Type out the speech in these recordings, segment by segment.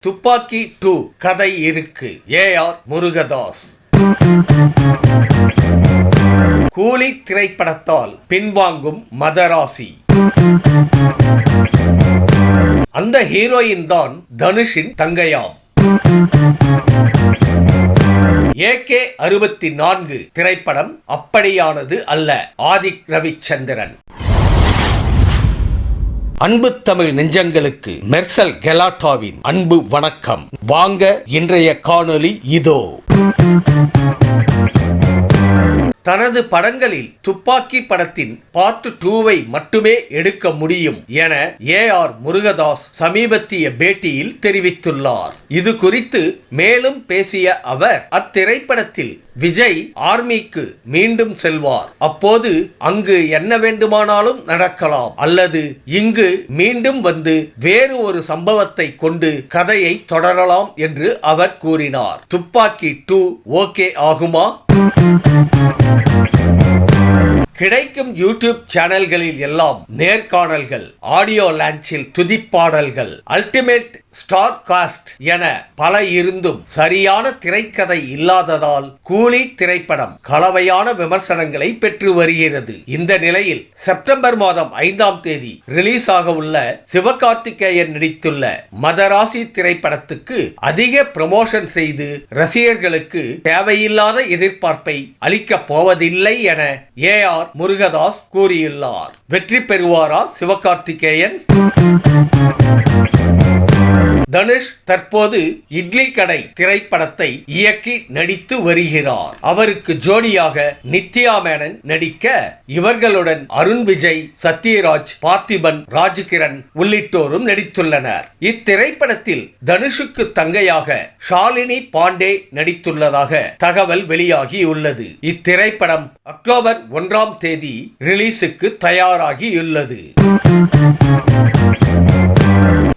துப்பாக்கி 2 கதை இருக்கு. ஏ.ஆர். முருகதாஸ். கூலி திரைப்படத்தால் பின்வாங்கும் மதராசி. அந்த ஹீரோயின் தான் தனுஷின் தங்கையாம். AK-64 திரைப்படம் அப்படியானது அல்ல. ஆதிக் ரவிச்சந்திரன். அன்பு தமிழ் நெஞ்சங்களுக்கு மெர்சல் கெலாட்டாவின் அன்பு வணக்கம். வாங்க இன்றைய காணொளி இதோ. தனது படங்களில் துப்பாக்கி படத்தின் பார்ட் 2 மட்டுமே எடுக்க முடியும் என ஏ.ஆர். முருகதாஸ் சமீபத்திய பேட்டியில் தெரிவித்துள்ளார். இது குறித்து மேலும் பேசிய அவர், அத்திரைப்படத்தில் விஜய் ஆர்மிக்கு மீண்டும் செல்வார். அப்போது அங்கு என்ன வேண்டுமானாலும் நடக்கலாம், அல்லது இங்கு மீண்டும் வந்து வேறு ஒரு சம்பவத்தை கொண்டு கதையை தொடரலாம் என்று அவர் கூறினார். துப்பாக்கி 2 ஓகே ஆகுமா? கிடைக்கும் யூடியூப் சேனல்களில் எல்லாம் நேர்காணல்கள், ஆடியோ லான்ச்சில் துதிப்பாடல்கள், அல்டிமேட் ஸ்டார் காஸ்ட் என பல இருந்தும் சரியான திரைக்கதை இல்லாததால் கூலி திரைப்படம் கலவையான விமர்சனங்களை பெற்று வருகிறது. இந்த நிலையில் செப்டம்பர் மாதம் 5ஆம் தேதி ரிலீஸ் ஆக உள்ள சிவகார்த்திகேயன் நடித்துள்ள மதராசி திரைப்படத்துக்கு அதிக ப்ரமோஷன் செய்து ரசிகர்களுக்கு தேவையில்லாத எதிர்பார்ப்பை அளிக்கப் போவதில்லை என ஏ.ஆர். முருகதாஸ் கூறியுள்ளார். வெற்றி பெறுவாரா சிவகார்த்திகேயன்? தனுஷ் தற்போது இட்லி கடை திரைப்படத்தை இயக்கி நடித்து வருகிறார். அவருக்கு ஜோடியாக நித்யா மேனன் நடிக்க, இவர்களுடன் அருண் விஜய், சத்யராஜ், பார்த்திபன், ராஜ்கிரண் உள்ளிட்டோரும் நடித்துள்ளனர். இத்திரைப்படத்தில் தனுஷுக்கு தங்கையாக ஷாலினி பாண்டே நடித்துள்ளதாக தகவல் வெளியாகியுள்ளது. இத்திரைப்படம் அக்டோபர் 1ஆம் தேதி ரிலீஸுக்கு தயாராகியுள்ளது.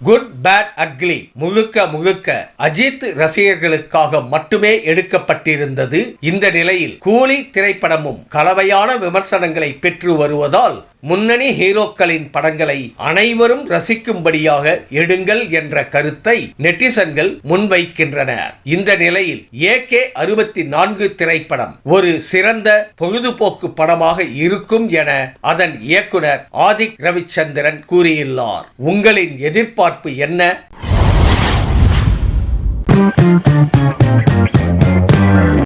குட் பேட் அக்லி முழுக்க அஜித் ரசிகர்களுக்காக மட்டுமே எடுக்கப்பட்டிருந்தது. இந்த நிலையில் கூலி திரைப்படமும் கலவையான விமர்சனங்களை பெற்று வருவதால் முன்னணி ஹீரோக்களின் படங்களை அனைவரும் ரசிக்கும்படியாக எடுங்கள் என்ற கருத்தை நெட்டிசன்கள் முன்வைக்கின்றனர். இந்த நிலையில் AK-64 திரைப்படம் ஒரு சிறந்த பொழுதுபோக்கு படமாக இருக்கும் என அதன் இயக்குனர் ஆதிக் ரவிச்சந்திரன் கூறியுள்ளார். உங்களின் எதிர்பார்ப்பு என்ன?